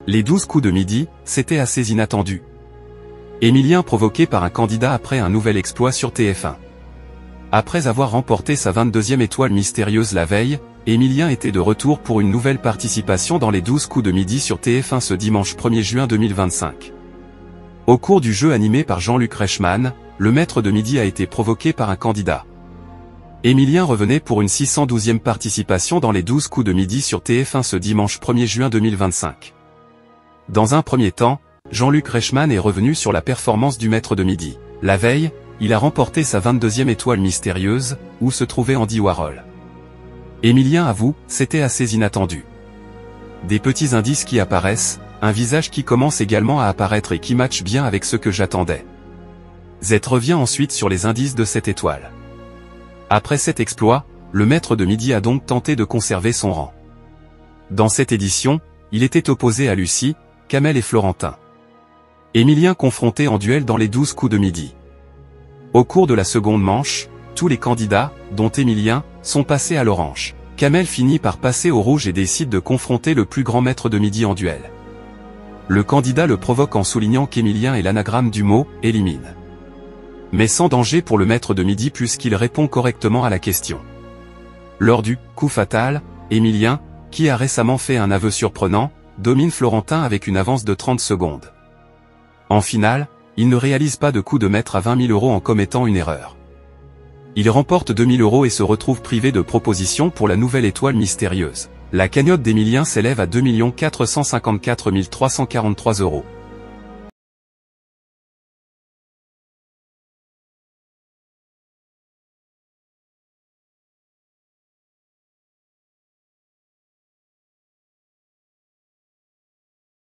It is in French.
Les 12 coups de midi, c'était assez inattendu. Émilien provoqué par un candidat après un nouvel exploit sur TF1. Après avoir remporté sa 22e étoile mystérieuse la veille, Émilien était de retour pour une nouvelle participation dans les 12 coups de midi sur TF1 ce dimanche 1er juin 2025. Au cours du jeu animé par Jean-Luc Reichmann, le maître de midi a été provoqué par un candidat. Émilien revenait pour une 612e participation dans les 12 coups de midi sur TF1 ce dimanche 1er juin 2025. Dans un premier temps, Jean-Luc Reichmann est revenu sur la performance du maître de midi. La veille, il a remporté sa 22e étoile mystérieuse, où se trouvait Andy Warhol. Émilien avoue, c'était assez inattendu. Des petits indices qui apparaissent, un visage qui commence également à apparaître et qui matche bien avec ce que j'attendais. Z revient ensuite sur les indices de cette étoile. Après cet exploit, le maître de midi a donc tenté de conserver son rang. Dans cette édition, il était opposé à Lucie, Kamel et Florentin. Émilien confronté en duel dans les 12 coups de midi. Au cours de la seconde manche, tous les candidats, dont Émilien, sont passés à l'orange. Kamel finit par passer au rouge et décide de confronter le plus grand maître de midi en duel. Le candidat le provoque en soulignant qu'Émilien est l'anagramme du mot « élimine ». Mais sans danger pour le maître de midi puisqu'il répond correctement à la question. Lors du « coup fatal », Émilien, qui a récemment fait un aveu surprenant, domine Florentin avec une avance de 30 secondes. En finale, il ne réalise pas de coup de maître à 20 000 € en commettant une erreur. Il remporte 2 000 € et se retrouve privé de proposition pour la nouvelle étoile mystérieuse. La cagnotte d'Émilien s'élève à 2 454 343 €.